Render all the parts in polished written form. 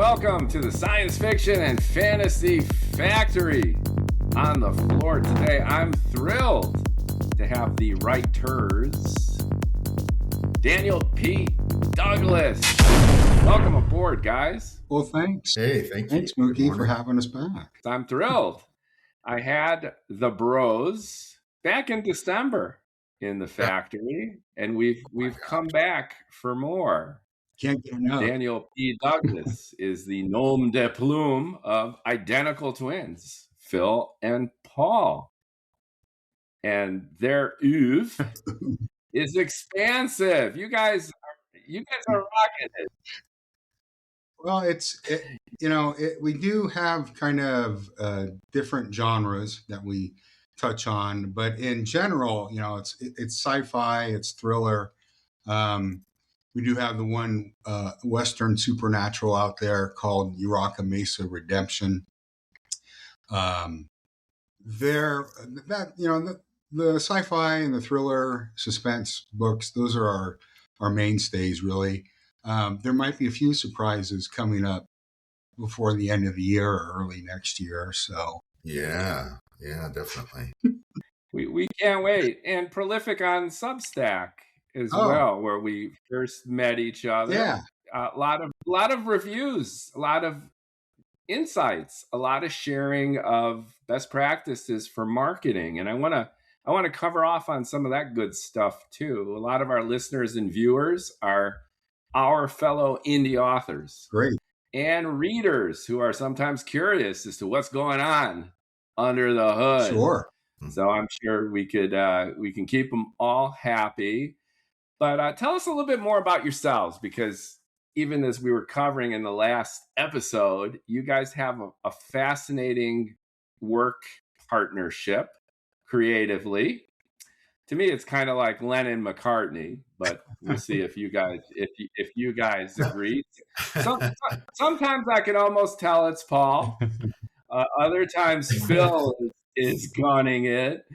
Welcome to the Science Fiction and Fantasy Factory. On the floor today, I'm thrilled to have the writers, Daniel P. Douglas. Welcome aboard, guys. Well, thanks. Hey, thanks Mookie, for having us back. I'm thrilled. I had the bros back in December in the factory, and we've come back for more. Can't get enough. Daniel P. Douglas is the nom de plume of identical twins, Phil and Paul. And their oeuvre is expansive. You guys are rocking it. Well, we do have kind of different genres that we touch on, but in general, it's sci-fi, it's thriller. We do have the one Western supernatural out there called Uraka Mesa Redemption. The sci-fi and the thriller suspense books, those are our mainstays, really. There might be a few surprises coming up before the end of the year or early next year. So yeah, definitely. We can't wait. And prolific on Substack as well, where we first met each other. Yeah, a lot of reviews, a lot of insights, a lot of sharing of best practices for marketing. And I want to cover off on some of that good stuff too. A lot of our listeners and viewers are our fellow indie authors. Great. And readers who are sometimes curious as to what's going on under the hood. Sure. So I'm sure we can keep them all happy. But tell us a little bit more about yourselves, because even as we were covering in the last episode, you guys have a fascinating work partnership creatively. To me, it's kind of like Lennon McCartney, but we'll see if you guys agree. Sometimes I can almost tell it's Paul. Other times Phil is gunning it.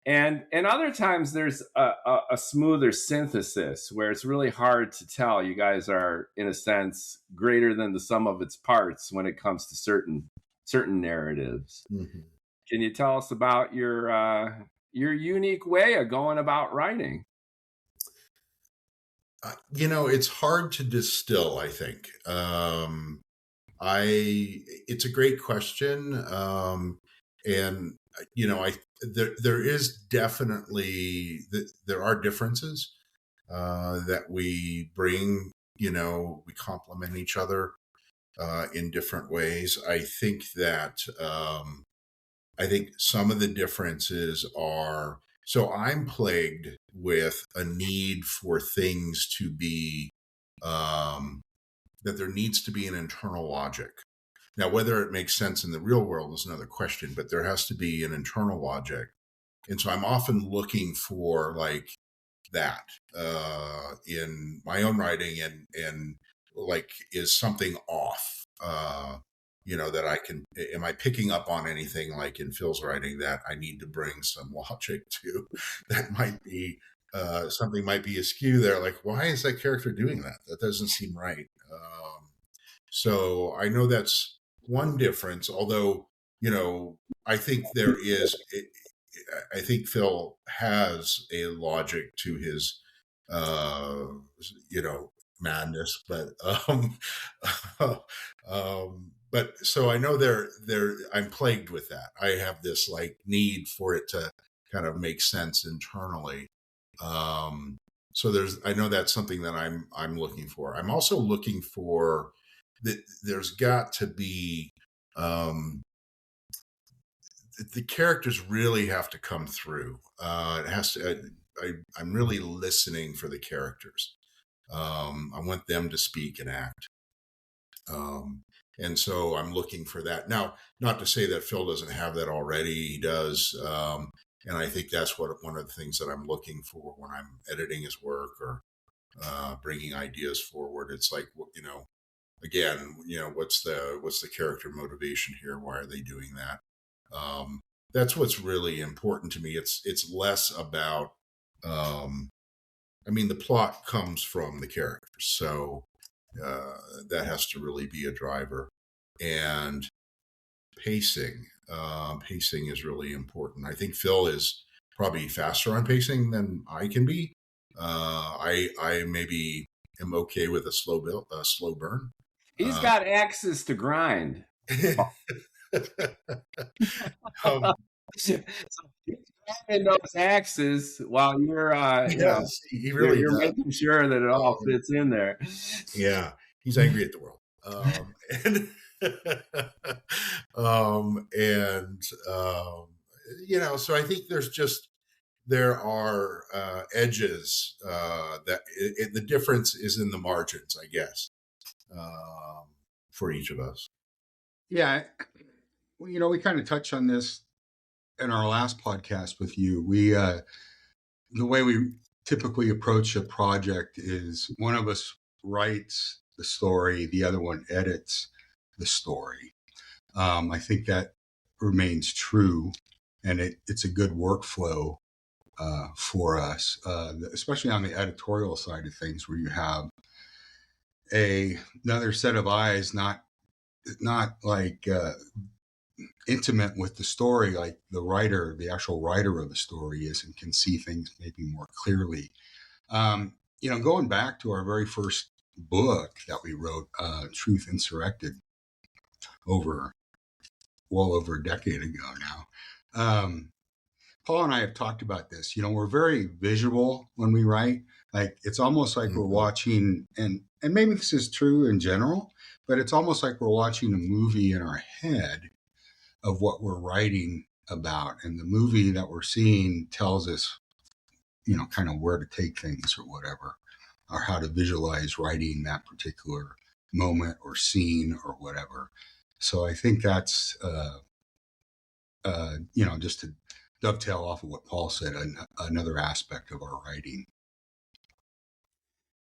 And other times there's a smoother synthesis where it's really hard to tell. You guys are, in a sense, greater than the sum of its parts when it comes to certain narratives. Mm-hmm. Can you tell us about your unique way of going about writing? It's hard to distill, I think. It's a great question. And there is definitely there are differences that we bring. We complement each other in different ways. I think that some of the differences are, so I'm plagued with a need for things to be that there needs to be an internal logic. Now, whether it makes sense in the real world is another question, but there has to be an internal logic. And so I'm often looking for like that in my own writing and like, is something off, that I can, am I picking up on anything like in Phil's writing that I need to bring some logic to? That might be, something might be askew there. Like, why is that character doing that? That doesn't seem right. So I know that's one difference, although, I think there is, I think Phil has a logic to his, madness, but so I know I'm plagued with that. I have this like need for it to kind of make sense internally. So I know that's something that I'm looking for. I'm also looking for that there's got to be, the characters really have to come through. It has to, I'm really listening for the characters. I want them to speak and act. And so I'm looking for that. Now, not to say that Phil doesn't have that already. He does. And I think that's one of the things that I'm looking for when I'm editing his work or bringing ideas forward. It's like, again, what's the character motivation here? Why are they doing that? That's what's really important to me. It's less about, the plot comes from the characters. So That has to really be a driver. And pacing. Pacing is really important. I think Phil is probably faster on pacing than I can be. I maybe am okay with a slow burn. He's got axes to grind. um, So he's grinding those axes while you're, yes, he really you're does. making sure that it all fits in there. Yeah, he's angry at the world. And so I think there are edges that the difference is in the margins, I guess, for each of us. Yeah. Well, we kind of touched on this in our last podcast with you. The way we typically approach a project is one of us writes the story, the other one edits the story. I think that remains true, and it's a good workflow for us, especially on the editorial side of things, where you have another set of eyes, not like intimate with the story like the actual writer of the story is, and can see things maybe more clearly. Going back to our very first book that we wrote, Truth Insurrected, well over a decade ago now. Paul and I have talked about this. We're very visual when we write. Like, it's almost like we're watching, and maybe this is true in general, but it's almost like we're watching a movie in our head of what we're writing about. And the movie that we're seeing tells us, kind of where to take things or whatever, or how to visualize writing that particular moment or scene or whatever. So I think that's, just to dovetail off of what Paul said, another aspect of our writing.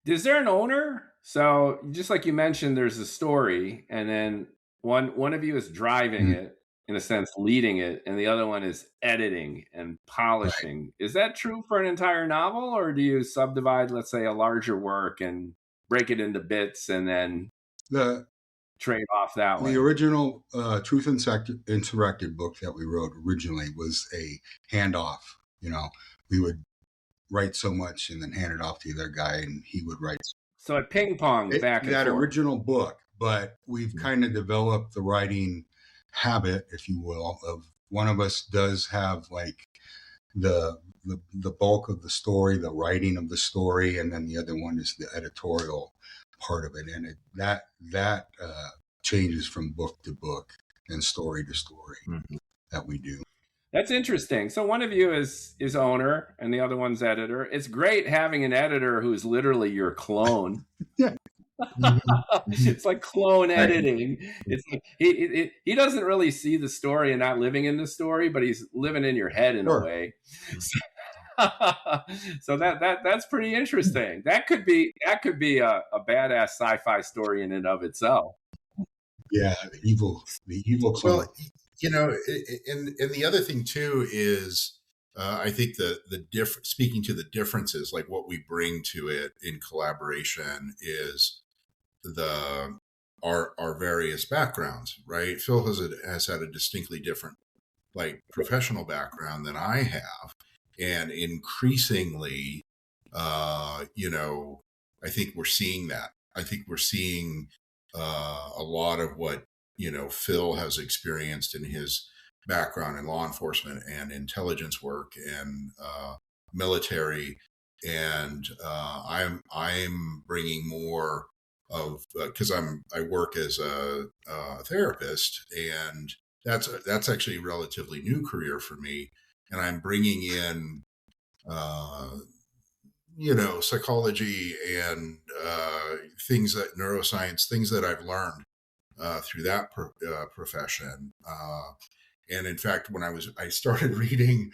Is there an owner? So just like you mentioned, there's a story, and then one of you is driving it, in a sense, leading it, and the other one is editing and polishing. Right. Is that true for an entire novel, or do you subdivide, let's say, a larger work and break it into bits and then trade off that way? The original Truth Insurrected book that we wrote originally was a handoff. We would write so much and then hand it off to the other guy, and he would write. So it ping pong back and that forth. Original book, but we've kind of developed the writing habit, if you will, of one of us does have like the bulk of the story, the writing of the story, and then the other one is the editorial part of it, and that changes from book to book and story to story that we do. That's interesting. So one of you is owner and the other one's editor. It's great having an editor who's literally your clone. Yeah. It's like clone editing. It's like he doesn't really see the story and not living in the story, but he's living in your head in a way. So that's pretty interesting. That could be a badass sci-fi story in and of itself. Yeah, the evil clone. Well, and the other thing too is, I think speaking to the differences, like what we bring to it in collaboration is our various backgrounds, right? Phil has had a distinctly different, like, professional background than I have, and increasingly, I think we're seeing that. I think we're seeing a lot of what Phil has experienced in his background in law enforcement and intelligence work and military, and I'm bringing more of, because I work as a therapist, and that's actually a relatively new career for me, and I'm bringing in psychology and neuroscience, things that I've learned through that profession. And in fact, when I started reading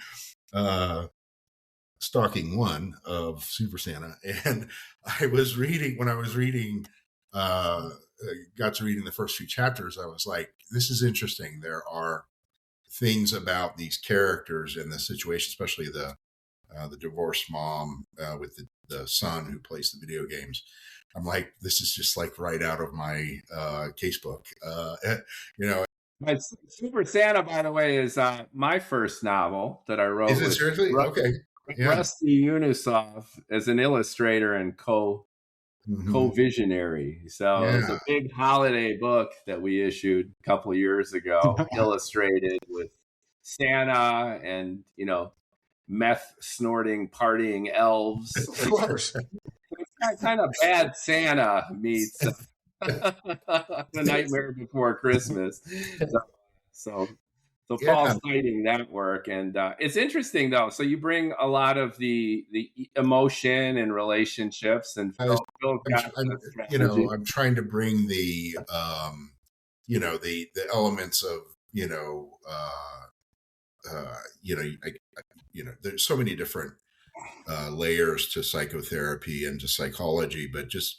Stalking 1 of Super Santa, and when I was reading, got to reading the first few chapters, I was like, this is interesting. There are things about these characters in the situation, especially the divorced mom with the son who plays the video games, I'm like, this is just like right out of my casebook. You know, My Super Santa, by the way, is my first novel that I wrote is it with seriously? Okay. Yeah. Rusty Unisoff as an illustrator and co-visionary. So it was Yeah. a big holiday book that we issued a couple of years ago, illustrated with Santa and, meth snorting, partying elves. Of course. It's kind of Bad Santa meets The Nightmare Before Christmas. So Yeah. Paul's fighting that work, and it's interesting though. So you bring a lot of the emotion and relationships, and Phil got the strategy. I'm trying to bring the the elements of there's so many different layers to psychotherapy and to psychology, but just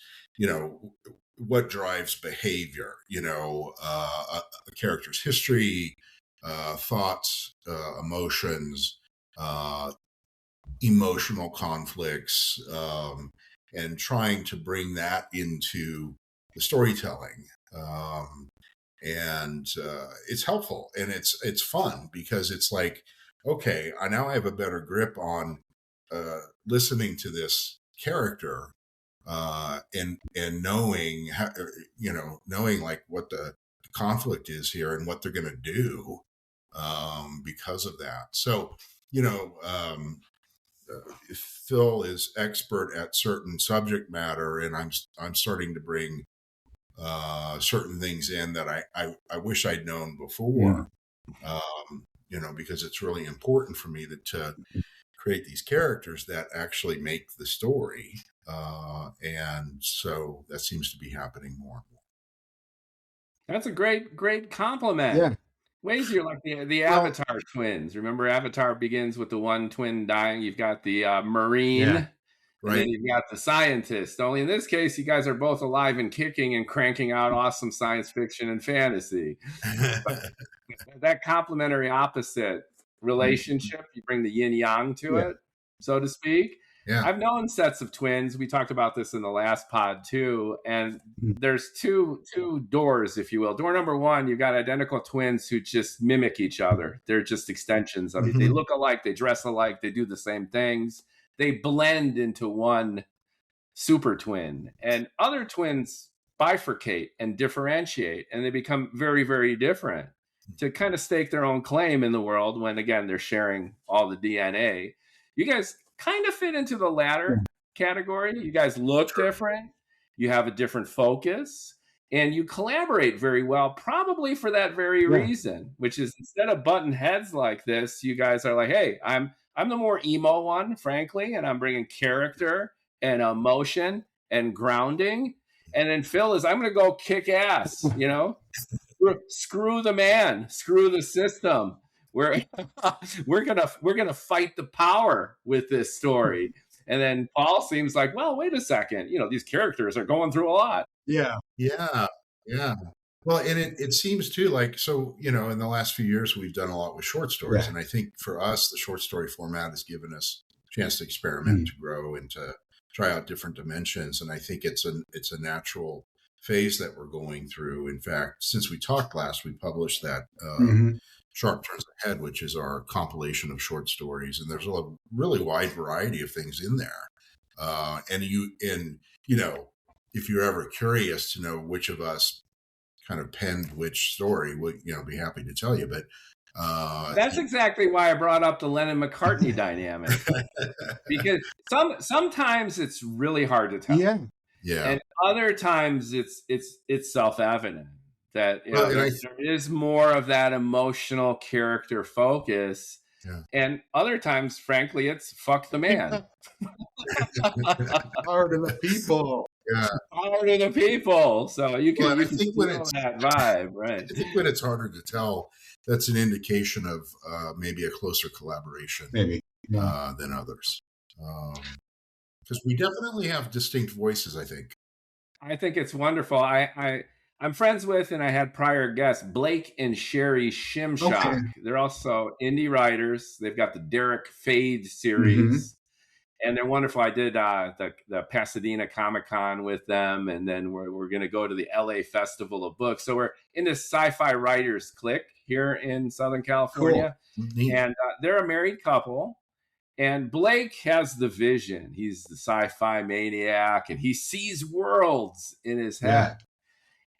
what drives behavior, a character's history, thoughts, emotions, emotional conflicts, and trying to bring that into the storytelling. And it's helpful, and it's fun because it's like, okay, I now have a better grip on listening to this character and knowing how, knowing like what the conflict is here and what they're going to do because of that. So Phil is expert at certain subject matter, and I'm starting to bring certain things in that I wish I'd known before. Because it's really important for me to create these characters that actually make the story. And so that seems to be happening more and more. That's a great compliment. Yeah. Ways you're like the Avatar twins. Remember, Avatar begins with the one twin dying. You've got the Marine, right. And then you've got the scientist. Only in this case, you guys are both alive and kicking and cranking out awesome science fiction and fantasy. That complementary opposite relationship, you bring the yin yang to it, so to speak. Yeah. I've known sets of twins. We talked about this in the last pod too. And there's two doors, if you will. Door number one, you've got identical twins who just mimic each other. They're just extensions of it. They look alike, they dress alike, they do the same things. They blend into one super twin. And other twins bifurcate and differentiate, and they become very, very different to kind of stake their own claim in the world when, again, they're sharing all the DNA. You guys kind of fit into the latter category. You guys look different. You have a different focus, and you collaborate very well, probably for that very reason, which is instead of button heads like this, you guys are like, hey, I'm the more emo one, frankly, and I'm bringing character and emotion and grounding. And then Phil is, I'm going to go kick ass, screw the man, screw the system. We're gonna fight the power with this story. And then Paul seems like, well, wait a second, these characters are going through a lot. Yeah. Well, and it seems too like, so in the last few years we've done a lot with short stories, and I think for us the short story format has given us a chance to experiment, to grow, and to try out different dimensions. And I think it's a natural phase that we're going through. In fact, since we talked last, we published that Sharp Turns Ahead, which is our compilation of short stories, and there's a really wide variety of things in there. And if you're ever curious to know which of us kind of penned which story, we'll be happy to tell you. But that's exactly why I brought up the Lennon-McCartney dynamic, because sometimes it's really hard to tell. Yeah. And other times it's self-evident that there is more of that emotional character focus. And other times, frankly, it's fuck the man. Power to the people. Power to the people. So you can, you can feel that vibe, right? I think when it's harder to tell, that's an indication of maybe a closer collaboration than others. Because we definitely have distinct voices, I think. I think it's wonderful. I'm friends with, and I had prior guests, Blake and Sherry Shimshock. Okay. They're also indie writers. They've got the Derek Fade series. and they're wonderful. I did the Pasadena Comic-Con with them, and then we're going to go to the LA Festival of Books. So we're in this sci-fi writers clique here in Southern California. Cool. Neat. And they're a married couple. And Blake has the vision. He's the sci-fi maniac, and he sees worlds in his head.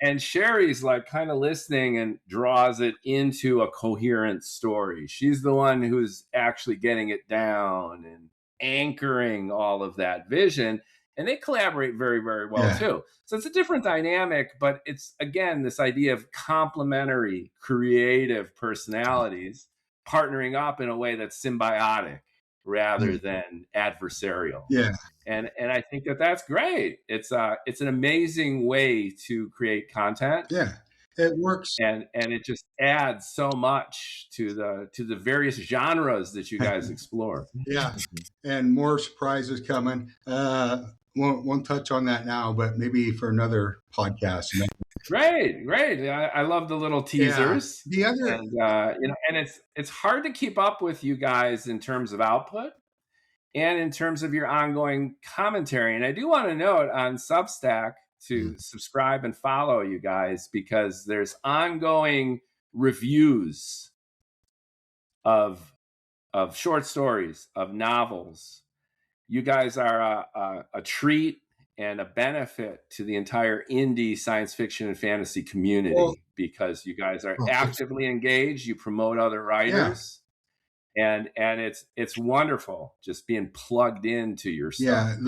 And Sherry's like kind of listening and draws it into a coherent story. She's the one who's actually getting it down and anchoring all of that vision. And they collaborate very, very well too. So it's a different dynamic, but it's, again, this idea of complementary, creative personalities partnering up in a way that's symbiotic rather than adversarial. And I think that's great. It's an amazing way to create content. It works, and it just adds so much to the various genres that you guys explore. And more surprises coming. Won't touch on that now, but maybe for another podcast. Great. I love the little teasers. The other, and it's hard to keep up with you guys in terms of output and in terms of your ongoing commentary. And I do want to note on Substack to subscribe and follow you guys, because there's ongoing reviews of short stories, of novels. You guys are a treat and a benefit to the entire indie science fiction and fantasy community, because you guys are actively engaged. You promote other writers, and it's wonderful just being plugged into your stuff.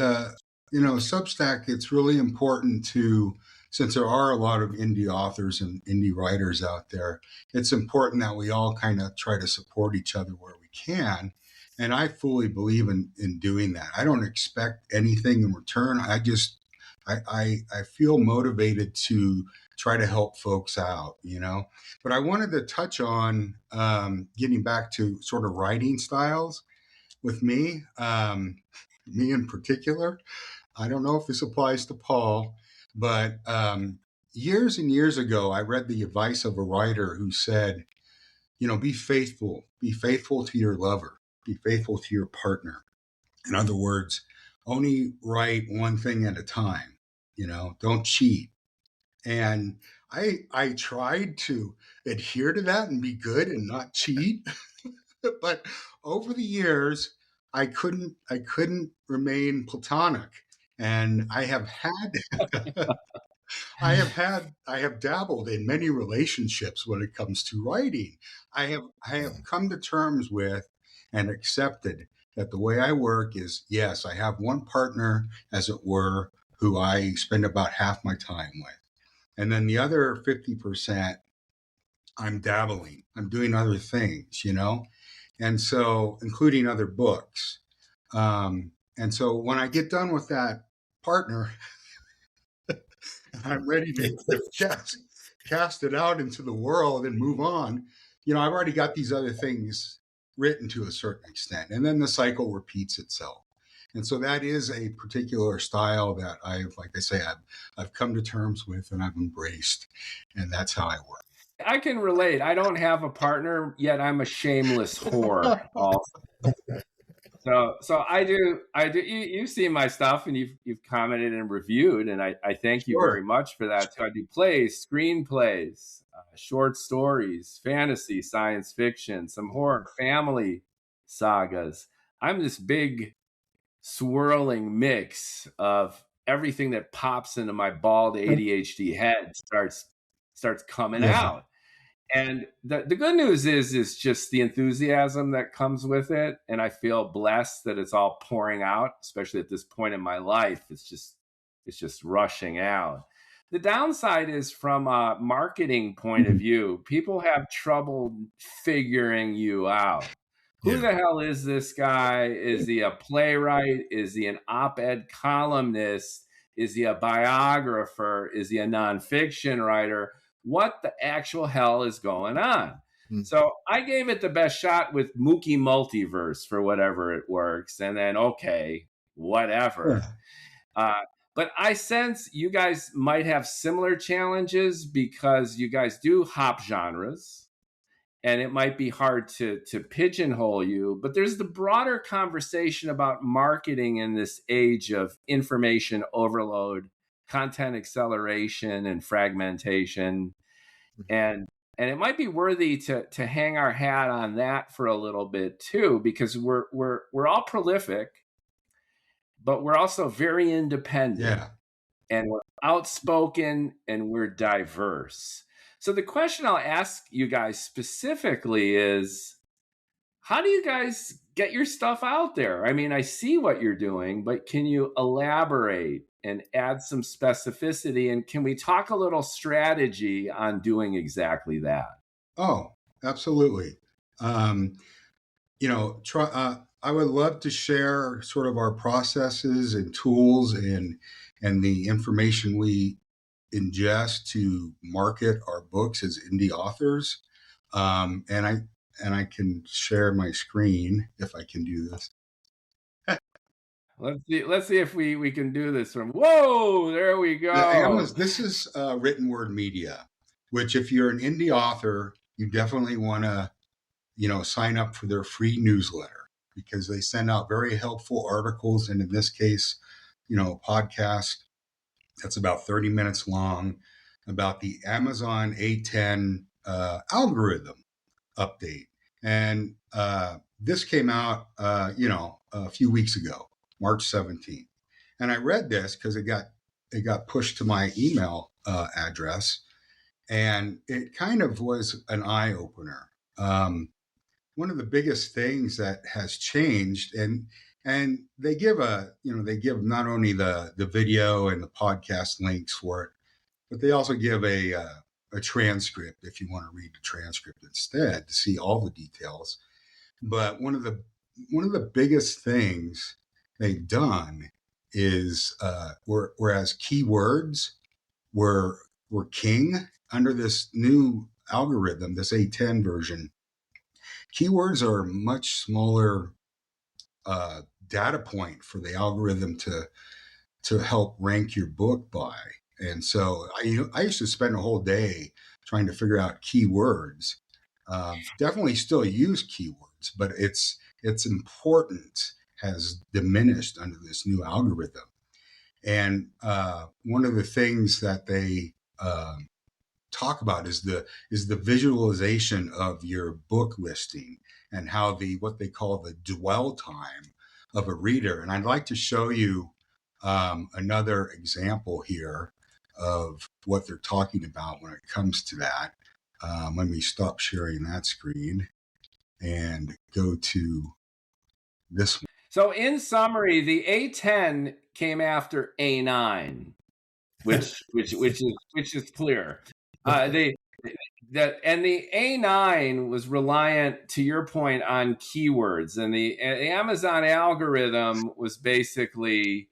Substack, it's really important to, since there are a lot of indie authors and indie writers out there, it's important that we all kind of try to support each other where we can. And I fully believe in doing that. I don't expect anything in return. I feel motivated to try to help folks out, But I wanted to touch on getting back to sort of writing styles with me, me in particular. I don't know if this applies to Paul, but years and years ago, I read the advice of a writer who said, be faithful to your lover. Be faithful to your partner. In other words, only write one thing at a time, don't cheat. And I tried to adhere to that and be good and not cheat. But over the years, I couldn't remain platonic. And I have dabbled in many relationships when it comes to writing. I have come to terms with and accepted that the way I work is, yes, I have one partner, as it were, who I spend about half my time with. And then the other 50%, I'm dabbling. I'm doing other things, and so including other books. And so when I get done with that partner, I'm ready to cast it out into the world and move on. I've already got these other things written to a certain extent, and then the cycle repeats itself. And so that is a particular style that I've come to terms with and I've embraced, and that's how I work. I can relate. I don't have a partner yet. I'm a shameless whore also. So I do. You've seen my stuff and you've commented and reviewed, and I thank you very much for that. So I do plays, screenplays, short stories, fantasy, science fiction, some horror, family sagas. I'm this big swirling mix of everything that pops into my bald ADHD head starts coming out. And the good news is just the enthusiasm that comes with it. And I feel blessed that it's all pouring out, especially at this point in my life. It's just rushing out. The downside is, from a marketing point of view, people have trouble figuring you out. Who the hell is this guy? Is he a playwright? Is he an op-ed columnist? Is he a biographer? Is he a nonfiction writer? What the actual hell is going on? So I gave it the best shot with Mookie Multiverse for whatever it works. And then, okay, whatever. But I sense you guys might have similar challenges because you guys do hop genres. and it might be hard to pigeonhole you, but there's the broader conversation about marketing in this age of information overload, content acceleration, and fragmentation. And it might be worthy to hang our hat on that for a little bit too, because we're all prolific, but we're also very independent. Yeah. And we're outspoken and we're diverse. So the question I'll ask you guys specifically is, how do you guys get your stuff out there? I mean, I see what you're doing, but can you elaborate and add some specificity? And can we talk a little strategy on doing exactly that? Oh, absolutely. I would love to share sort of our processes and tools and the information we ingest to market our books as indie authors. And I can share my screen if I can do this. Let's see if we can do this from. Whoa, there we go. This is written word media, which if you're an indie author, you definitely want to, sign up for their free newsletter, because they send out very helpful articles. And in this case, a podcast that's about 30 minutes long about the Amazon A10 algorithm update. And this came out, a few weeks ago, March 17th. And I read this because it got pushed to my email address, and it kind of was an eye opener. One of the biggest things that has changed, and they give not only the video and the podcast links for it, but they also give a transcript if you want to read the transcript instead to see all the details. But one of the biggest things they've done is whereas keywords were king under this new algorithm, this A10 version, keywords are a much smaller data point for the algorithm to help rank your book by. And so I used to spend a whole day trying to figure out keywords. Definitely still use keywords, but its importance has diminished under this new algorithm. And one of the things that they talk about is the visualization of your book listing and how what they call the dwell time of a reader. And I'd like to show you another example here of what they're talking about when it comes to that. Let me stop sharing that screen and go to this one. So in summary, the A10 came after A9, which is clear. The A9 was reliant, to your point, on keywords, and the Amazon algorithm was basically,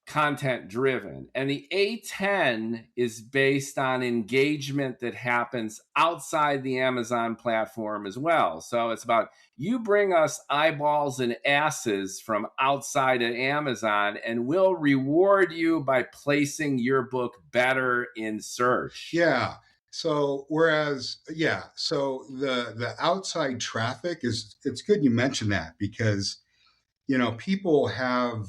content driven, and the A10 is based on engagement that happens outside the Amazon platform as well. So it's about, you bring us eyeballs and asses from outside of Amazon, and we'll reward you by placing your book better in search. Yeah. So so the outside traffic it's good you mentioned that, because people have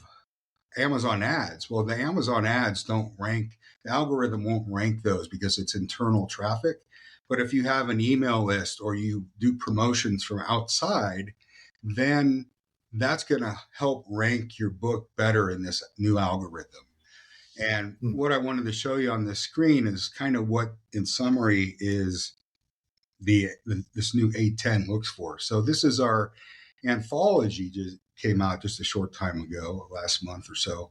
Amazon ads. Well, the Amazon ads don't rank, the algorithm won't rank those because it's internal traffic. But if you have an email list or you do promotions from outside, then that's going to help rank your book better in this new algorithm. And what I wanted to show you on this screen is kind of what, in summary, is this new A10 looks for. So this is our anthology, just came out just a short time ago, last month or so.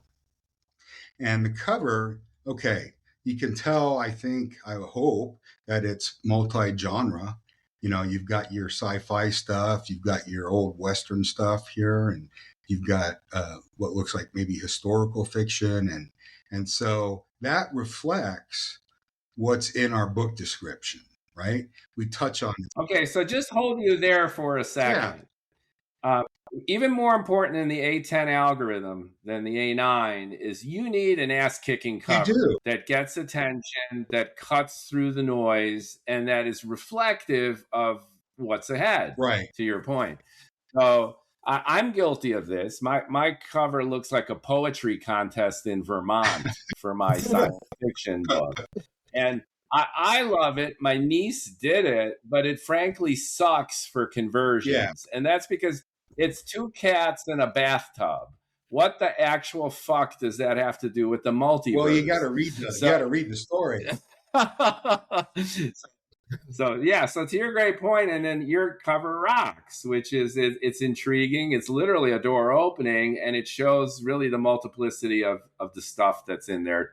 And the cover, okay, you can tell, I hope that it's multi-genre. You've got your sci-fi stuff, you've got your old Western stuff here, and you've got what looks like maybe historical fiction. And so that reflects what's in our book description, right? We touch on it. Okay, so just hold you there for a second. Uh, Even more important in the A10 algorithm than the A9 is you need an ass-kicking You cover do. that gets attention, that cuts through the noise, and that is reflective of what's ahead, Right. to your point. So I'm guilty of this. My cover looks like a poetry contest in Vermont for my science fiction book. And I love it. My niece did it, but it frankly sucks for conversions. And that's because it's two cats in a bathtub. What the actual fuck does that have to do with the multiverse? Well, you got to read the story. So yeah, so to your great point, and then your cover rocks, which is it's intriguing. It's literally a door opening, and it shows really the multiplicity of the stuff that's in there.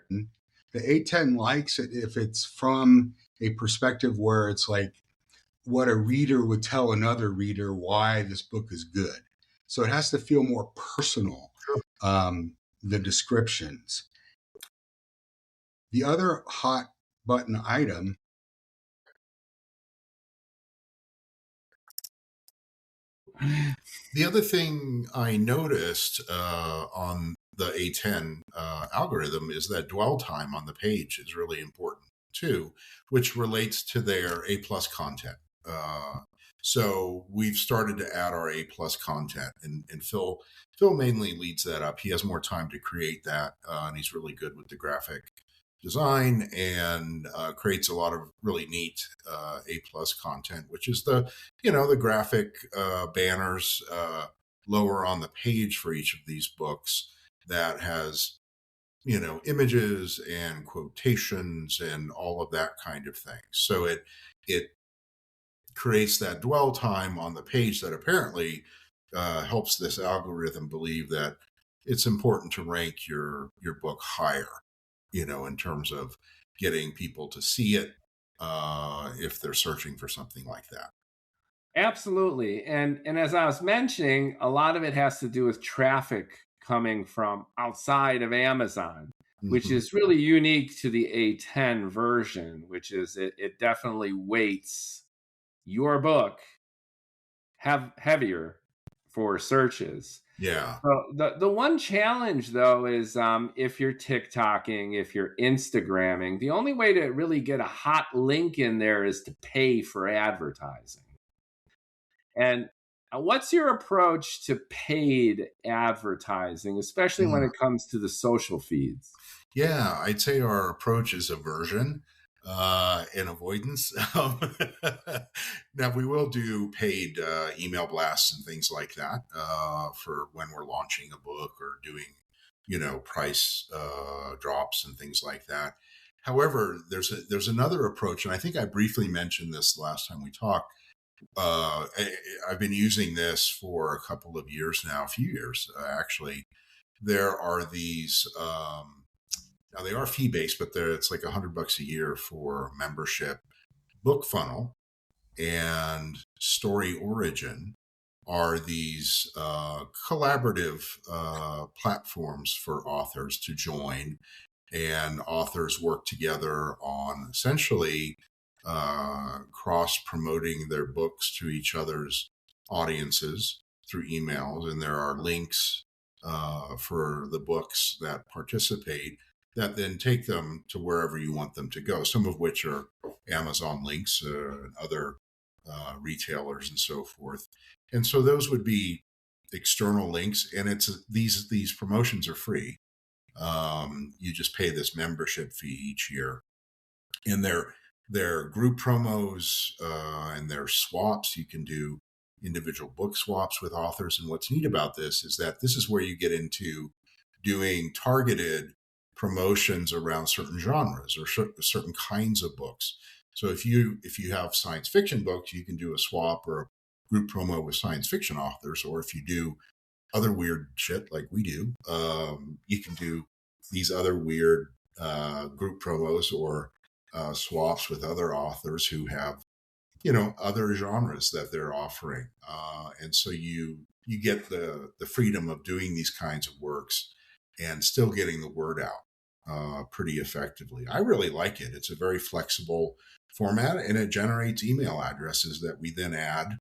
The A10 likes it if it's from a perspective where it's like what a reader would tell another reader why this book is good. So it has to feel more personal, the descriptions. The other hot button item. The other thing I noticed on the A10 algorithm is that dwell time on the page is really important too, which relates to their A plus content. So we've started to add our A plus content, and Phil mainly leads that up. He has more time to create that, and he's really good with the graphic design, and creates a lot of really neat A plus content, which is the graphic banners lower on the page for each of these books that has images and quotations and all of that kind of thing. So it creates that dwell time on the page that apparently helps this algorithm believe that it's important to rank your book higher, in terms of getting people to see it if they're searching for something like that. Absolutely. And as I was mentioning, a lot of it has to do with traffic coming from outside of Amazon, which is really unique to the A10 version, which is it definitely weights your book heavier for searches. Yeah. So the one challenge, though, is if you're TikToking, if you're Instagramming, the only way to really get a hot link in there is to pay for advertising. And what's your approach to paid advertising, especially when it comes to the social feeds? Yeah, I'd say our approach is aversion and avoidance. Now, we will do paid email blasts and things like that for when we're launching a book or doing, price drops and things like that. However, there's another approach, and I think I briefly mentioned this the last time we talked. I've been using this for a couple of years now, a few years actually. There are these. Now they are fee based, but it's like $100 a year for membership. Book Funnel and Story Origin are these collaborative platforms for authors to join, and authors work together on essentially cross promoting their books to each other's audiences through emails, and there are links for the books that participate that then take them to wherever you want them to go, some of which are Amazon links and other retailers and so forth. And so those would be external links, and it's these promotions are free. You just pay this membership fee each year, and they're group promos and they're swaps. You can do individual book swaps with authors. And what's neat about this is that this is where you get into doing targeted promotions around certain genres or certain kinds of books. So if you have science fiction books, you can do a swap or a group promo with science fiction authors. Or if you do other weird shit like we do, you can do these other weird group promos or swaps with other authors who have, other genres that they're offering. And so you get the freedom of doing these kinds of works and still getting the word out pretty effectively. I really like it. It's a very flexible format, and it generates email addresses that we then add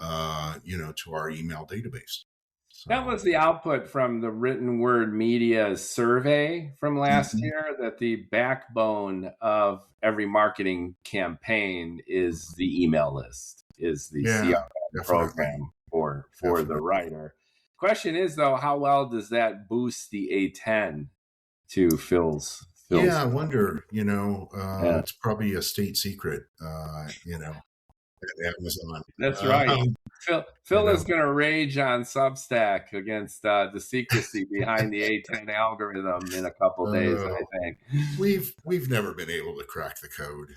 to our email database. So, that was the output from the Written Word Media survey from last year, that the backbone of every marketing campaign is the email list, is the CRM program for the writer. Question is, though, how well does that boost the A10 to Phil's? Yeah, I wonder, it's probably a state secret, at Amazon. That's right. Phil is going to rage on Substack against the secrecy behind the A10 algorithm in a couple days, I think. We've never been able to crack the code,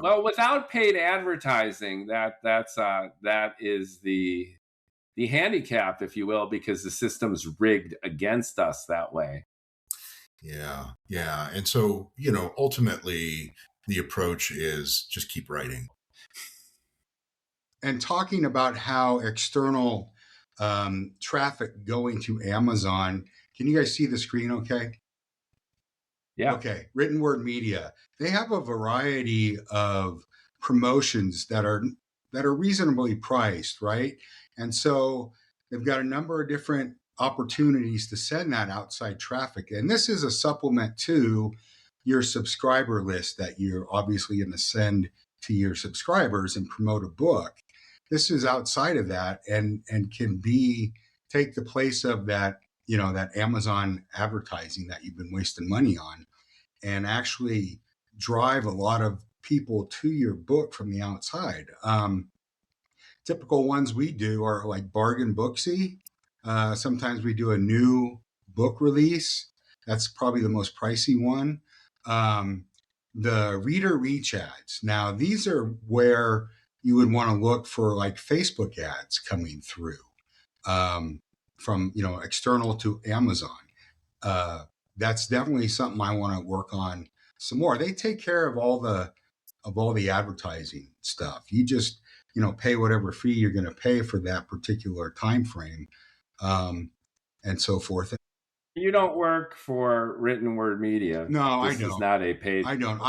Well, without paid advertising, that is the handicap, if you will, because the system's rigged against us that way. Yeah. And so, ultimately the approach is just keep writing. And talking about how external traffic going to Amazon, can you guys see the screen okay? Yeah. Okay. Written Word Media. They have a variety of promotions that are reasonably priced, right? And so they've got a number of different opportunities to send that outside traffic. And this is a supplement to your subscriber list that you're obviously going to send to your subscribers and promote a book. This is outside of that and can take the place of that, that Amazon advertising that you've been wasting money on, and actually drive a lot of people to your book from the outside. Typical ones we do are like Bargain Booksy. Sometimes we do a new book release. That's probably the most pricey one. The reader reach ads. Now, these are where you would want to look for like Facebook ads coming through from, external to Amazon. That's definitely something I want to work on some more. They take care of all the advertising stuff. You just, pay whatever fee you're going to pay for that particular time frame, and so forth. You don't work for Written Word Media. No, I don't. This is not a paid. I don't.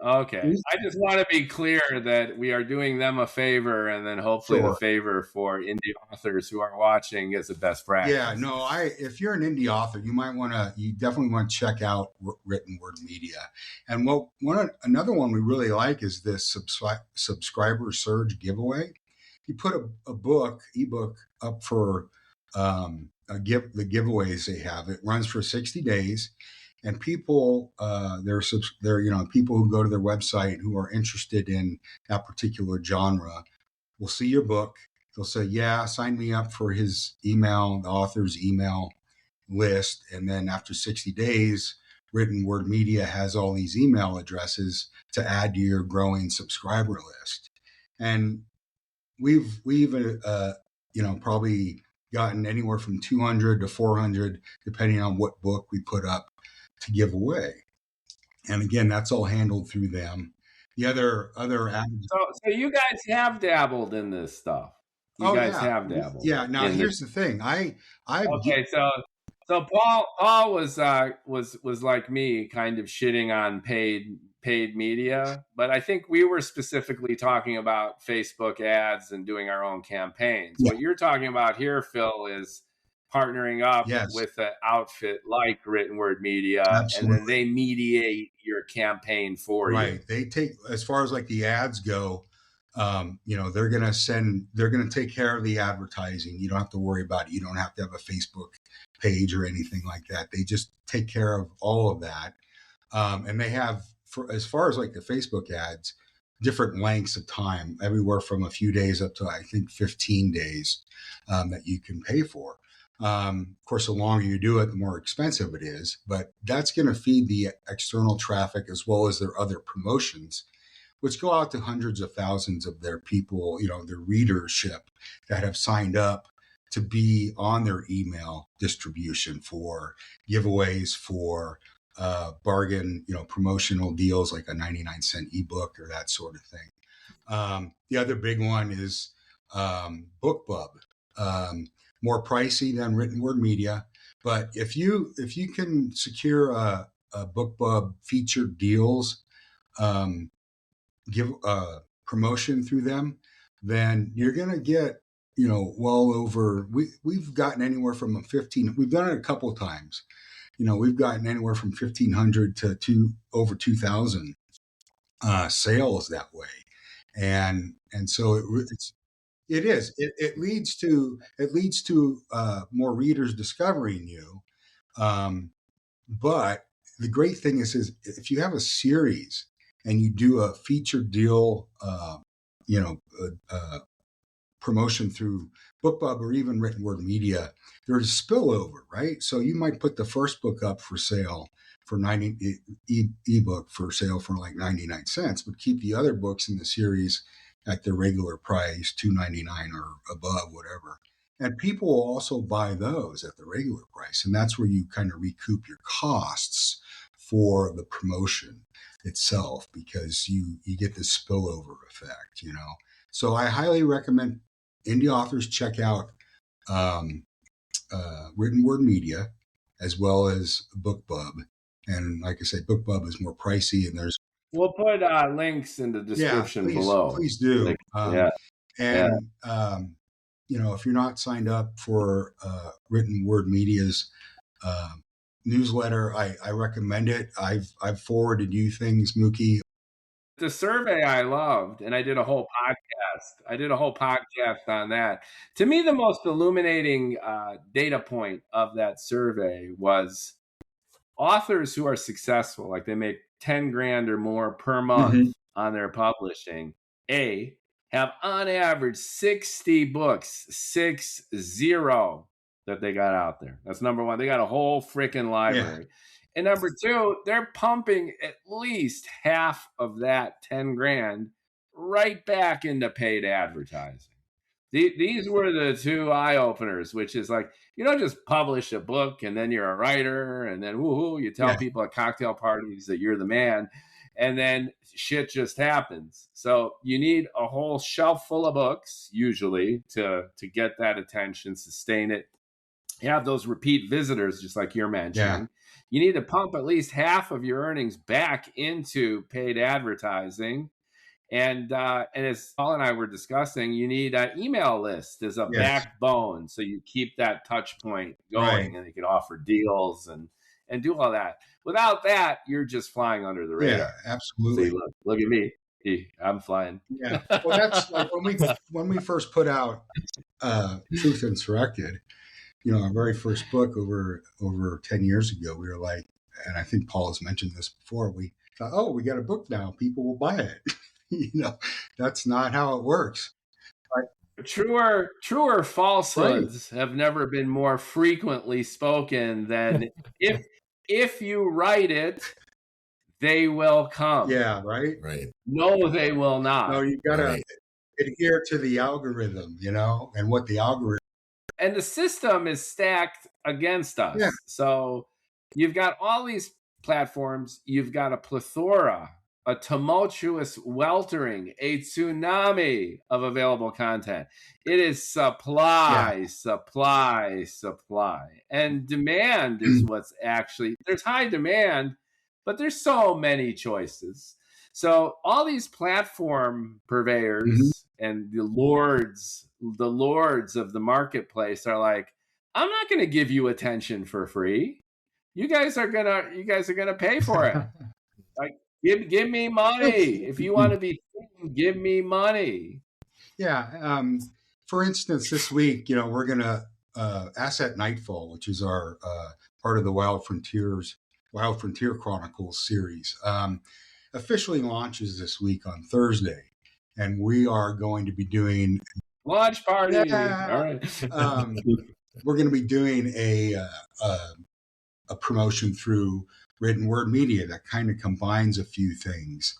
Okay. I just want to be clear that we are doing them a favor, and then hopefully the favor for indie authors who are watching is the best practice. Yeah, no, if you're an indie author, you definitely want to check out Written Word Media. And another one we really like is this subscriber surge giveaway. You put a ebook up for the giveaways they have. It runs for 60 days, and people, they're people who go to their website who are interested in that particular genre will see your book. They'll say, yeah, sign me up for his email, the author's email list. And then after 60 days, Written Word Media has all these email addresses to add to your growing subscriber list. And we've probably gotten anywhere from 200 to 400, depending on what book we put up to give away. And again, that's all handled through them. The other so you guys have dabbled in this stuff. You guys have dabbled. Yeah. Now here's the thing. So Paul was like me, kind of shitting on paid media, but I think we were specifically talking about Facebook ads and doing our own campaigns. Yeah. What you're talking about here, Phil, is partnering up with an outfit like Written Word Media. Absolutely. And then they mediate your campaign for you. Right. They take, as far as like the ads go, they're going to take care of the advertising. You don't have to worry about it. You don't have to have a Facebook page or anything like that. They just take care of all of that. And they have, as far as like the Facebook ads, different lengths of time, everywhere from a few days up to, I think, 15 days that you can pay for. Of course, the longer you do it, the more expensive it is, but that's going to feed the external traffic as well as their other promotions, which go out to hundreds of thousands of their people, their readership that have signed up to be on their email distribution for giveaways, for bargain, promotional deals like a 99-cent ebook or that sort of thing. The other big one is BookBub. More pricey than Written Word Media, but if you can secure a BookBub featured deals, give promotion through them, then you're going to get, well over, we've gotten anywhere from we've done it a couple of times. We've gotten anywhere from 1,500 to over 2,000 sales that way. And so it leads to more readers discovering you. But the great thing is if you have a series and you do a featured deal, promotion through BookBub or even written word media, there's spillover, right? So you might put the first book up for sale for 90 ebook for sale for like 99 cents, but keep the other books in the series at their regular price, $2.99 or above, whatever. And people will also buy those at the regular price. And that's where you kind of recoup your costs for the promotion itself, because you get this spillover effect, So I highly recommend indie authors check out written word media as well as BookBub. And like I said, BookBub is more pricey, and we'll put links in the description below. Please do. And if you're not signed up for written word media's newsletter, I recommend it. I've forwarded you things, Mookie. The survey I loved, and I did a whole podcast on that. To me, the most illuminating data point of that survey was authors who are successful, like they make 10 grand or more per month on their publishing, have on average 60 books, 60, that they got out there. That's number one. They got a whole freaking library. Yeah. And number two, they're pumping at least half of that 10 grand right back into paid advertising. These were the two eye openers, which is like, you don't just publish a book and then you're a writer and then woohoo, you tell people at cocktail parties that you're the man, and then shit just happens. So you need a whole shelf full of books usually to get that attention, sustain it. You have those repeat visitors, just like you're mentioning. Yeah. You need to pump at least half of your earnings back into paid advertising. And as Paul and I were discussing, you need an email list as a backbone. So you keep that touch point going, and you can offer deals and do all that. Without that, you're just flying under the radar. Yeah, absolutely. See, look at me. I'm flying. Yeah. Well, that's like when we first put out Truth Insurrected, our very first book over 10 years ago, we were like, and I think Paul has mentioned this before, we thought, oh, we got a book now, people will buy it. That's not how it works. Truer falsehoods have never been more frequently spoken than if you write it, they will come. Yeah, right. No, they will not. No, you got to adhere to the algorithm, and what the algorithm. And the system is stacked against us. Yeah. So you've got all these platforms. You've got a plethora, a tumultuous weltering, a tsunami of available content. It is supply. And demand is what's actually, there's high demand, but there's so many choices. So all these platform purveyors and the lords of the marketplace are like, I'm not going to give you attention for free. You guys are gonna pay for it. Like, give me money. If you want to be seen, give me money. Yeah. For instance, this week, we're gonna Asset Nightfall, which is our part of the Wild Frontier Chronicles series, officially launches this week on Thursday, and we are going to be doing launch party. Yeah. All right. We're going to be doing a promotion through written word media that kind of combines a few things.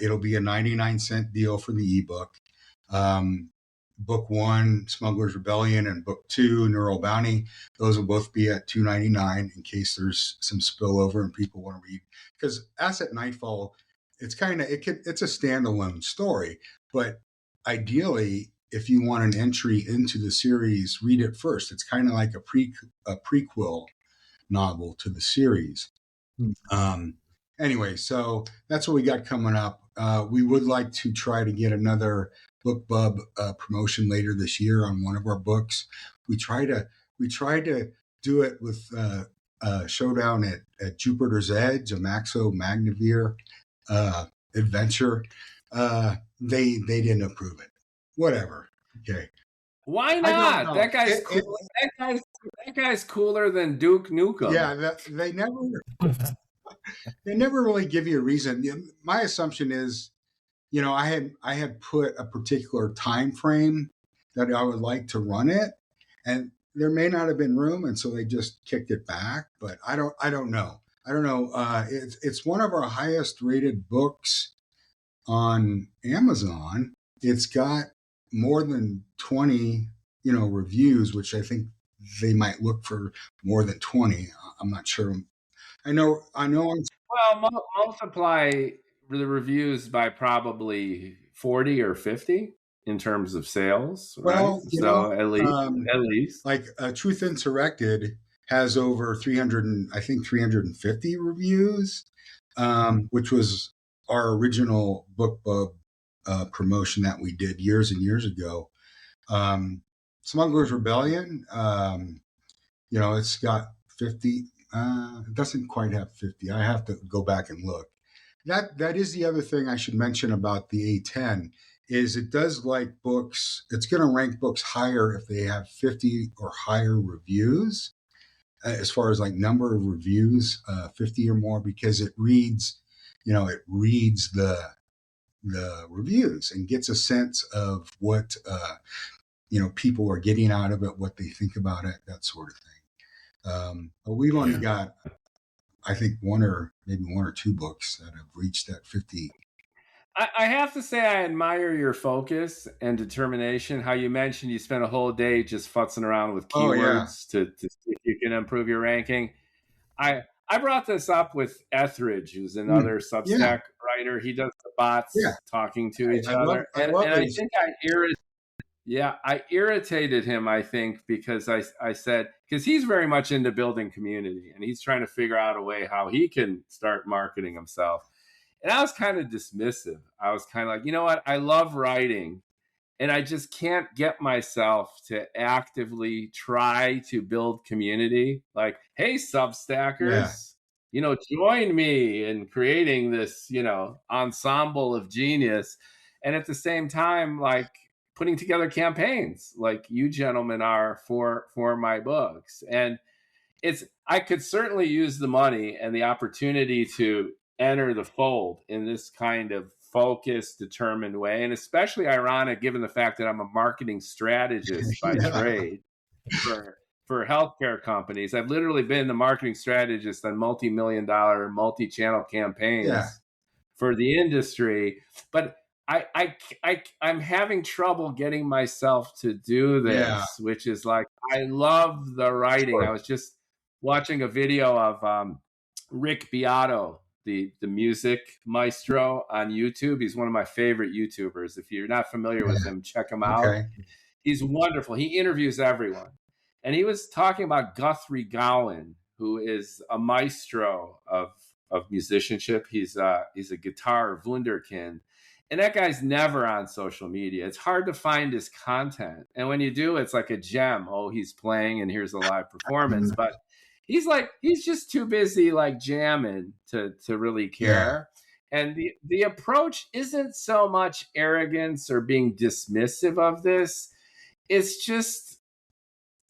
It'll be a 99-cent deal for the ebook. Book 1, Smuggler's Rebellion, and Book 2, Neural Bounty, those will both be at $2.99 in case there's some spillover and people want to read. Because Asset Nightfall, it's a standalone story, but ideally, if you want an entry into the series, read it first. It's kind of like a prequel novel to the series. Anyway, so that's what we got coming up. We would like to try to get another book bub promotion later this year on one of our books. We tried to do it with Showdown at Jupiter's Edge, a Maxo Magnavir adventure. They didn't approve it. Whatever. Okay. Why not? That guy's cool. That guy's cooler than Duke Nukem. Yeah, they never really give you a reason. My assumption is, I had put a particular time frame that I would like to run it, and there may not have been room, and so they just kicked it back. But I don't know. It's one of our highest rated books on Amazon. It's got more than 20, reviews, which I think they might look for more than 20. I'm not sure. I know. Well, multiply the reviews by probably 40 or 50 in terms of sales. Well, right? At least like Truth Insurrected has over 350 reviews, which was our original book promotion that we did years and years ago. Smuggler's Rebellion, it's got 50. It doesn't quite have 50. I have to go back and look. That is the other thing I should mention about the A10 is it does like books. It's going to rank books higher if they have 50 or higher reviews, as far as like number of reviews, 50 or more, because it reads the reviews and gets a sense of what people are getting out of it, what they think about it, that sort of thing. But we've only got, I think, one or two books that have reached that 50. I have to say I admire your focus and determination. How you mentioned you spent a whole day just futzing around with keywords to see if you can improve your ranking. I brought this up with Etheridge, who's another Substack writer. He does the bots talking to each other. I think I irritated him, I think, because I said, because he's very much into building community and he's trying to figure out a way how he can start marketing himself. And I was kind of dismissive. I was kind of like, you know what? I love writing and I just can't get myself to actively try to build community. Like, hey, Substackers, join me in creating this, ensemble of genius. And at the same time, like, putting together campaigns like you gentlemen are for my books. And I could certainly use the money and the opportunity to enter the fold in this kind of focused, determined way. And especially ironic given the fact that I'm a marketing strategist by trade for healthcare companies. I've literally been the marketing strategist on multi-million-dollar, multi-channel campaigns for the industry. But I'm having trouble getting myself to do this, which is like, I love the writing. Sure. I was just watching a video of Rick Beato, the music maestro on YouTube. He's one of my favorite YouTubers. If you're not familiar with him, check him out. Okay. He's wonderful. He interviews everyone. And he was talking about Guthrie Gowan, who is a maestro of musicianship. He's a guitar wunderkind. And that guy's never on social media. It's hard to find his content. And when you do, it's like a gem. Oh, he's playing and here's a live performance. But he's just too busy like jamming to really care. Yeah. And the approach isn't so much arrogance or being dismissive of this. It's just,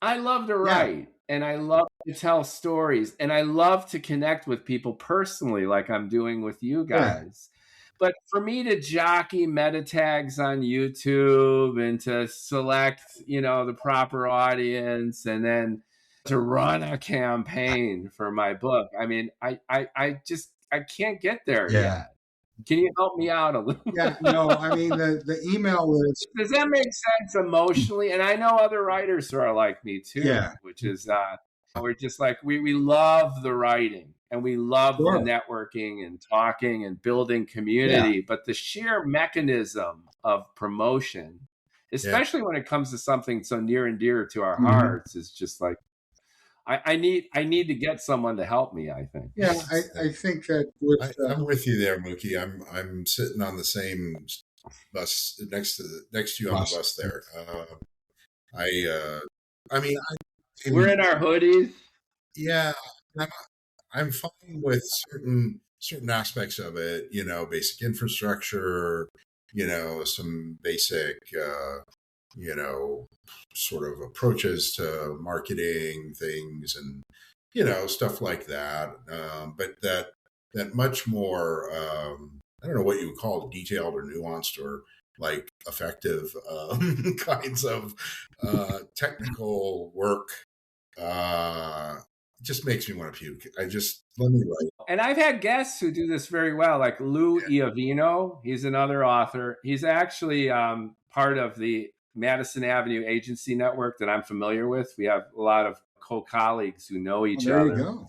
I love to write and I love to tell stories and I love to connect with people personally like I'm doing with you guys. But for me to jockey meta tags on YouTube and to select, the proper audience and then to run a campaign for my book, I mean, I can't get there yet. Can you help me out a little? I mean, the email list. Does that make sense emotionally? And I know other writers who are like me too, which is we're just like, we love the writing. And we love the networking and talking and building community. Yeah. But the sheer mechanism of promotion, especially when it comes to something so near and dear to our hearts, is just like, I need to get someone to help me, I think. Yeah, I think that I'm with you there, Mookie. I'm sitting on the same bus next to you on the bus there. I mean, we're in our hoodies. Yeah, I'm fine with certain aspects of it. Basic infrastructure. Some basic. Sort of approaches to marketing things and stuff like that. But that much more. I don't know what you would call it, detailed or nuanced or like effective kinds of technical work just makes me want to puke. Let me write. And I've had guests who do this very well, like Lou Iovino. He's another author. He's actually part of the Madison Avenue Agency Network that I'm familiar with. We have a lot of co-colleagues who know each there other. You go.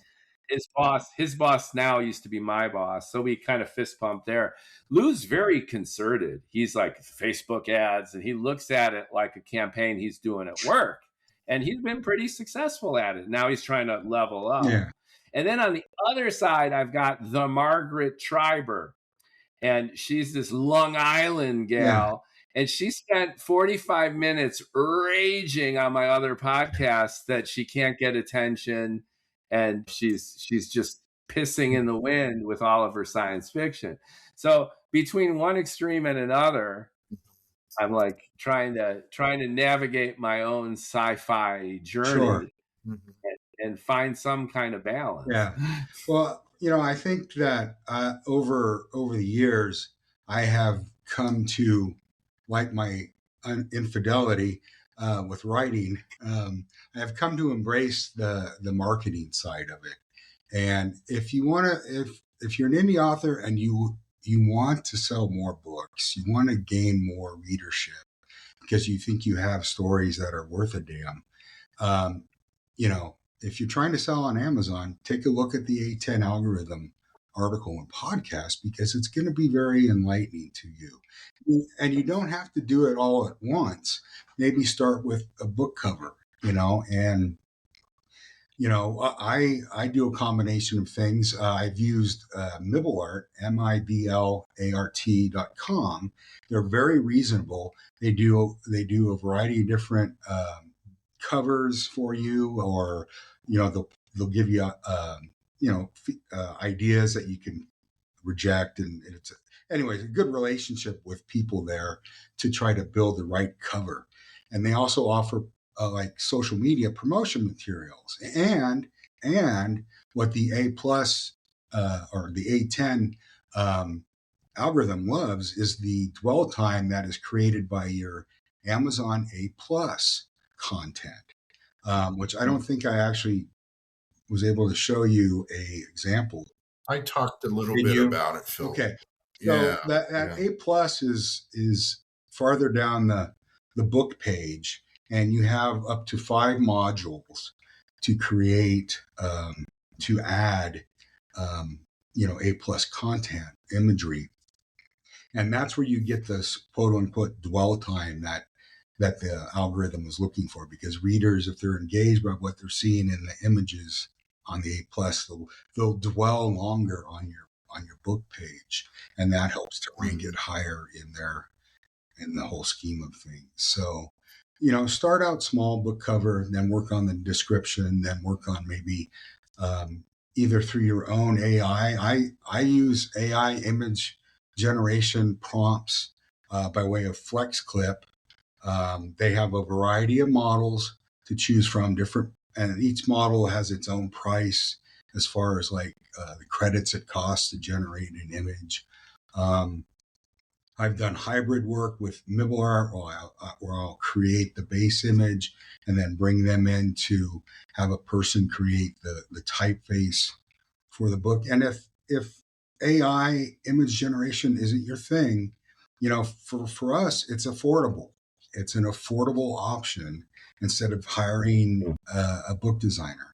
His boss now used to be my boss, so we kind of fist bump there. Lou's very concerted. He's like Facebook ads, and he looks at it like a campaign he's doing at work. And he's been pretty successful at it. Now he's trying to level up. Yeah. And then on the other side, I've got the Margaret Triber. And she's this Long Island gal. Yeah. And she spent 45 minutes raging on my other podcast that she can't get attention. And she's just pissing in the wind with all of her science fiction. So between one extreme and another, I'm like trying to navigate my own sci-fi journey. Sure. And find some kind of balance. Yeah. Well, I think that over the years, I have come to, like my infidelity with writing, I have come to embrace the marketing side of it. And if you want to, if you're an indie author and you want to sell more books, you want to gain more readership because you think you have stories that are worth a damn, if you're trying to sell on Amazon, take a look at the A10 algorithm article and podcast because it's going to be very enlightening to you. And you don't have to do it all at once. Maybe start with a book cover, and I do a combination of things. I've used Mibleart, MIBLART.com. They're very reasonable. They do a variety of different covers for you, or they'll give you ideas that you can reject, and it's anyways a good relationship with people there to try to build the right cover. And they also offer like social media promotion materials, and what the A plus or the A10 algorithm loves is the dwell time that is created by your Amazon A plus content, which I don't think I actually was able to show you a example. I talked a little bit about it, Phil. Okay. So that A plus is farther down the book page, and you have up to 5 modules to create, to add, A plus content, imagery. And that's where you get this quote unquote dwell time that the algorithm is looking for, because readers, if they're engaged by what they're seeing in the images on the A plus, they'll dwell longer on your book page, and that helps to rank it higher in the whole scheme of things. So, start out small, book cover, then work on the description, then work on maybe either through your own AI. I use AI image generation prompts by way of FlexClip. They have a variety of models to choose from, and each model has its own price as far as like the credits it costs to generate an image. I've done hybrid work with Mibleart, where I'll create the base image and then bring them in to have a person create the typeface for the book. And if AI image generation isn't your thing, for us, it's affordable. It's an affordable option instead of hiring a book designer.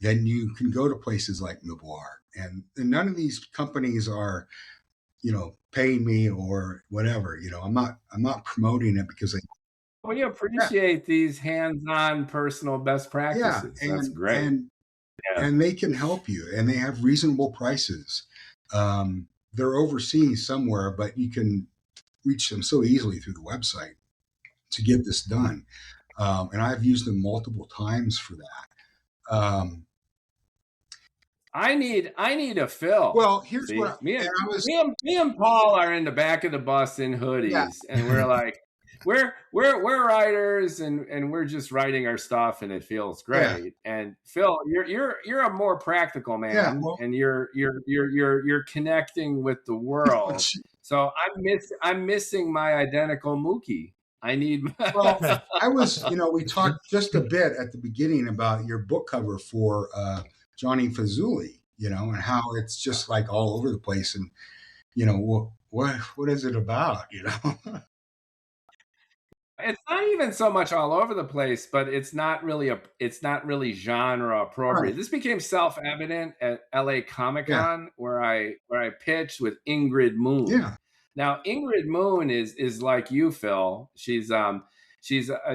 Then you can go to places like Mibleart, and none of these companies are, paying me or whatever. I'm not promoting it because we appreciate these hands-on personal best practices. Yeah, that's great. And they can help you, and they have reasonable prices. They're overseas somewhere, but you can reach them so easily through the website to get this done. And I've used them multiple times for that. I need a fill. Well, here's See, what me and Paul are in the back of the bus in hoodies, and we're like, we're writers, and we're just writing our stuff, and it feels great. Yeah. And Phil, you're a more practical man, and you're connecting with the world. So I'm missing my identical Mookie. I need. Well, I was, we talked just a bit at the beginning about your book cover for Johnny Fazuli, and how it's just like all over the place, and what is it about, It's not even so much all over the place, but it's not really genre appropriate. Right. This became self-evident at LA Comic-Con, where I pitched with Ingrid Moon. Yeah. Now Ingrid Moon is like you, Phil. She's a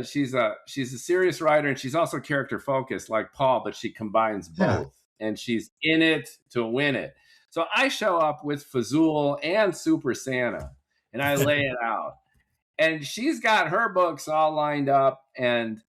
serious writer, and she's also character focused like Paul, but she combines both, and she's in it to win it. So I show up with Fazul and Super Santa, and I lay it out. And she's got her books all lined up, and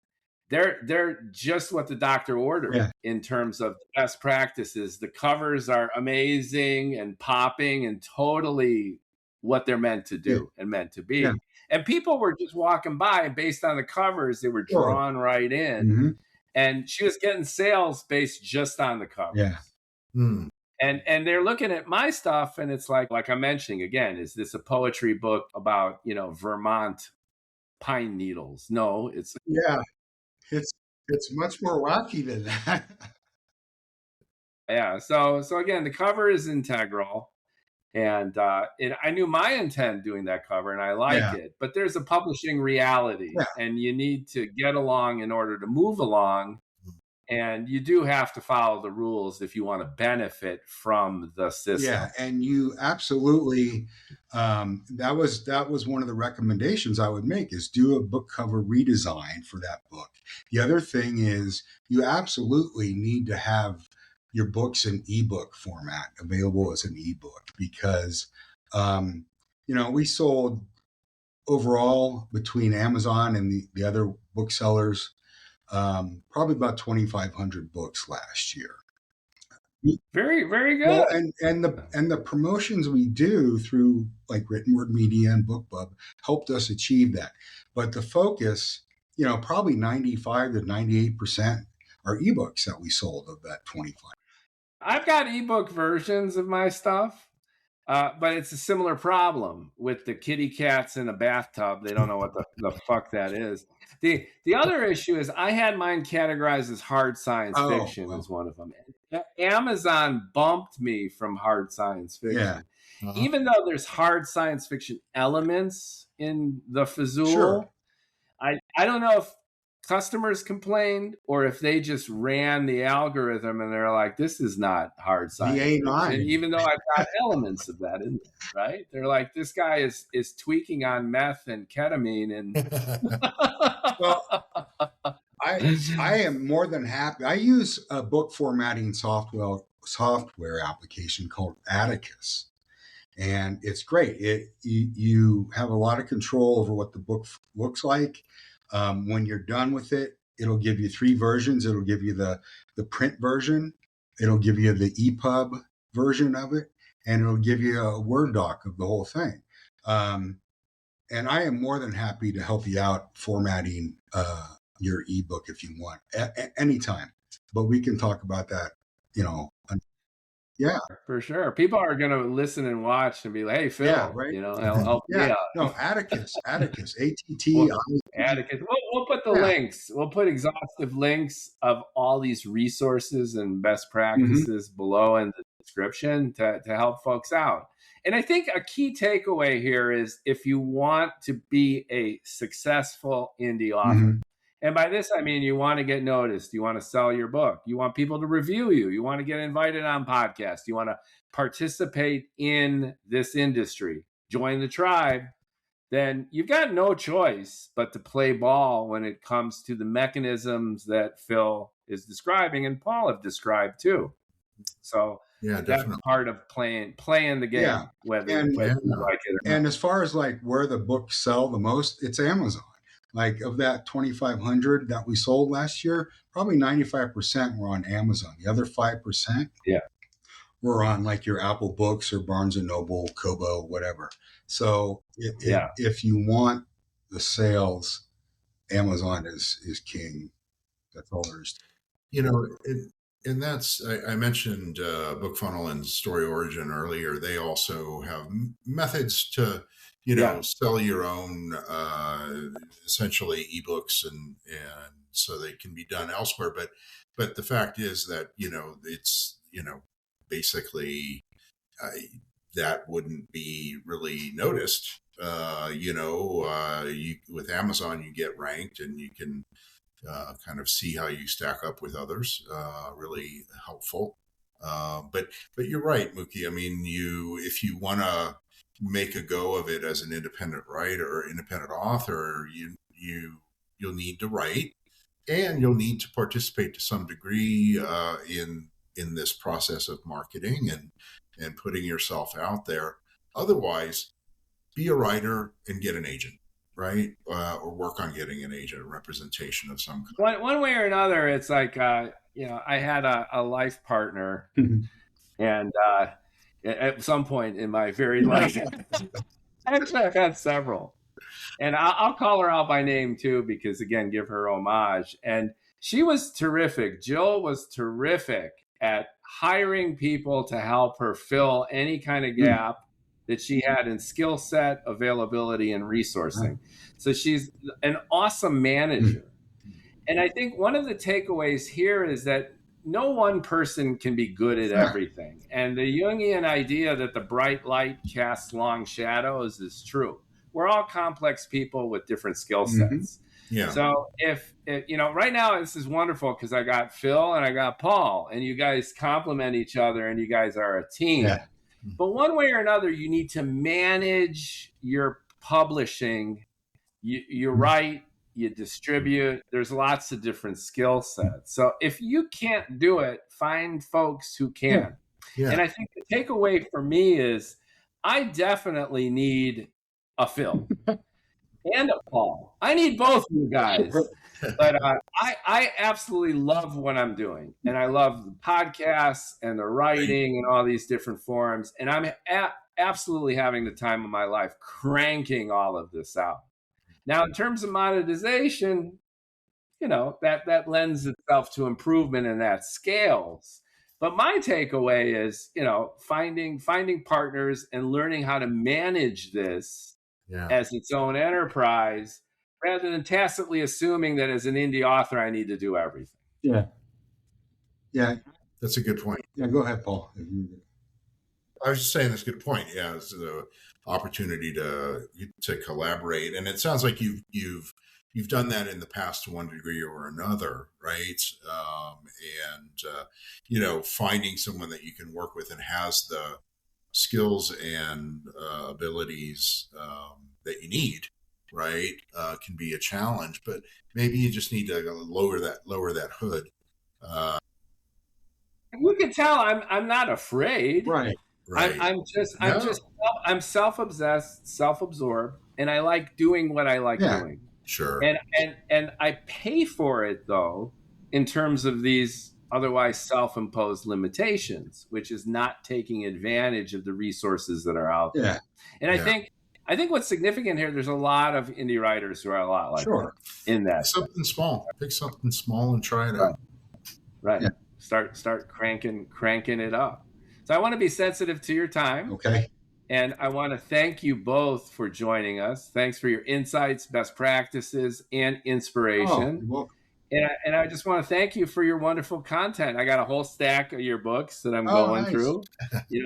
they're just what the doctor ordered in terms of best practices. The covers are amazing and popping and totally what they're meant to do and meant to be. Yeah. And people were just walking by, and based on the covers, they were drawn right in. Mm-hmm. And she was getting sales based just on the covers. Yeah. Mm. And they're looking at my stuff, and it's like I'm mentioning again, is this a poetry book about, Vermont pine needles? No, it's much more wacky than that. Yeah. So again, the cover is integral, and I knew my intent doing that cover, and I liked it. But there's a publishing reality, and you need to get along in order to move along. And you do have to follow the rules if you want to benefit from the system. Yeah, and you absolutely, that was one of the recommendations I would make, is do a book cover redesign for that book. The other thing is you absolutely need to have your books in ebook format available as an ebook, because, we sold overall between Amazon and the other booksellers, probably about 2,500 books last year. Very, very good. Well, and the promotions we do through like Written Word Media and BookBub helped us achieve that. But the focus, probably 95 to 98% are ebooks that we sold of that 25. I've got ebook versions of my stuff. But it's a similar problem with the kitty cats in a bathtub. They don't know what the fuck that is. The other issue is I had mine categorized as hard science fiction as one of them. Amazon bumped me from hard science fiction. Yeah. Uh-huh. Even though there's hard science fiction elements in the Fazul, sure. I don't know if customers complained or if they just ran the algorithm and they're like, this is not hard science fiction, even though I've got elements of that in there, right? They're like, this guy is tweaking on meth and ketamine. And well, I am more than happy. I use a book formatting software application called Atticus, and it's great. You have a lot of control over what the book looks like. When you're done with it, it'll give you 3 versions. It'll give you the print version. It'll give you the EPUB version of it, and it'll give you a Word doc of the whole thing. And I am more than happy to help you out formatting your ebook if you want, anytime. But we can talk about that, Yeah, for sure. People are going to listen and watch and be like, "Hey, Phil, right? I'll help you out." No, Atticus, Atticus. Atticus. We'll put the links. We'll put exhaustive links of all these resources and best practices below in the description to help folks out. And I think a key takeaway here is if you want to be a successful indie author, and by this, I mean, you want to get noticed. You want to sell your book. You want people to review you. You want to get invited on podcasts. You want to participate in this industry, join the tribe. Then you've got no choice but to play ball when it comes to the mechanisms that Phil is describing and Paul have described too. So Yeah, That's definitely. part of playing the game, Yeah. whether And you like it or not. and as far as like where the books sell the most, it's Amazon. Like of that 2,500 that we sold last year, probably 95% were on Amazon. The other 5% Yeah. were on like your Apple Books or Barnes and Noble, Kobo, whatever. So if you want the sales, Amazon is king. That's all there is. You know, and that's, I mentioned BookFunnel and Story Origin earlier. They also have methods to, sell your own, essentially ebooks, and so they can be done elsewhere. But the fact is that, it's, basically that wouldn't be really noticed. With Amazon, you get ranked, and you can kind of see how you stack up with others. Really helpful. But you're right, Mookie. I mean, if you want to make a go of it as an independent writer or independent author, you'll need to write, and you'll need to participate to some degree in this process of marketing and putting yourself out there. Otherwise, be a writer and get an agent. Right? Or work on getting an agent, a representation of some kind. One way or another, it's like, I had a life partner, and at some point in my very life, actually I've had several, and I'll call her out by name too, because again, give her homage. And she was terrific. Jill was terrific at hiring people to help her fill any kind of gap that she had in skill set, availability, and resourcing. So she's an awesome manager. And I think one of the takeaways here is that no one person can be good at everything. And the Jungian idea that the bright light casts long shadows is true. We're all complex people with different skill sets. Yeah. So if right now this is wonderful because I got Phil and I got Paul, and you guys complement each other, and you guys are a team. Yeah. But one way or another, you need to manage your publishing. You write, you distribute. There's lots of different skill sets. So if you can't do it, find folks who can. Yeah. And I think the takeaway for me is I definitely need a Phil and a Paul. I need both of you guys. But I absolutely love what I'm doing. And I love the podcasts and the writing and all these different forums. And I'm absolutely having the time of my life cranking all of this out. Now, in terms of monetization, that lends itself to improvement, and that scales. But my takeaway is, finding partners and learning how to manage this as its own enterprise, rather than tacitly assuming that as an indie author, I need to do everything. Yeah. That's a good point. Yeah, go ahead, Paul. I was just saying that's a good point. Yeah, it's the opportunity to collaborate, and it sounds like you've done that in the past to one degree or another, right? Finding someone that you can work with and has the skills and abilities that you need, right, can be a challenge. But maybe you just need to lower that hood. You can tell I'm not afraid. Right. I'm self-obsessed, self-absorbed, and I like doing what I like doing. Sure. And I pay for it though, in terms of these otherwise self-imposed limitations, which is not taking advantage of the resources that are out there. Yeah. And I think what's significant here, there's a lot of indie writers who are a lot like that in that. Pick something small and try it out. Right. Yeah. Start cranking it up. So I want to be sensitive to your time. Okay. And I want to thank you both for joining us. Thanks for your insights, best practices, and inspiration. Oh, and I just want to thank you for your wonderful content. I got a whole stack of your books that I'm going through.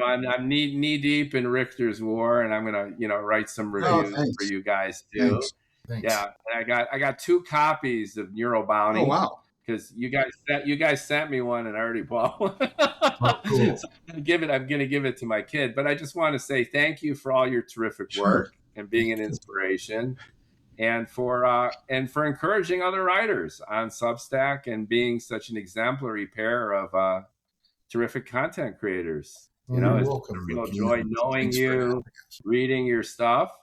I'm knee deep in Richter's War, and I'm gonna write some reviews for you guys too. Thanks. Yeah, and I got 2 copies of Neuro Bounty. Oh wow. Because you guys sent me one and I already bought one. Cool. So I'm gonna give it to my kid. But I just want to say thank you for all your terrific work and being an inspiration, and for encouraging other writers on Substack and being such an exemplary pair of terrific content creators. Well, You know, you're it's welcome, a real Mookie, joy and knowing thanks for having you, us. reading your stuff,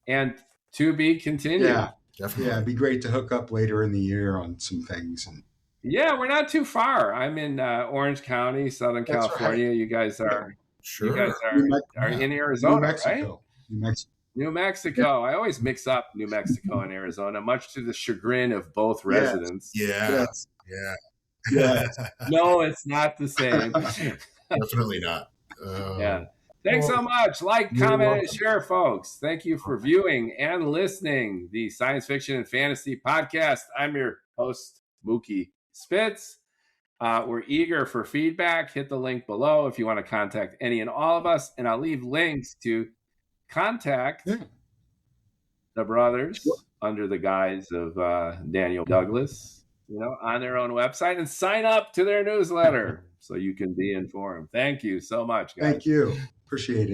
and to be continued. Yeah, Definitely. yeah, it'd be great to hook up later in the year on some things. And Yeah, we're not too far. I'm in Orange County, Southern That's California. You guys are Sure. you guys are in New Arizona, Mexico. right? New Mexico. New Mexico. I always mix up New Mexico and Arizona, much to the chagrin of both residents. Yeah. Yes. Yeah. Yes. No, it's not the same. Definitely not. Yeah. Thanks so much. Like, You're comment, and welcome. share, folks. Thank you for viewing and listening the Science Fiction and Fantasy Podcast. I'm your host, Mookie Spitz. We're eager for feedback. Hit the link below if you want to contact any and all of us. And I'll leave links to contact the brothers under the guise of Daniel Douglas, on their own website, and sign up to their newsletter so you can be informed. Thank you so much, guys. Thank you. Appreciate it.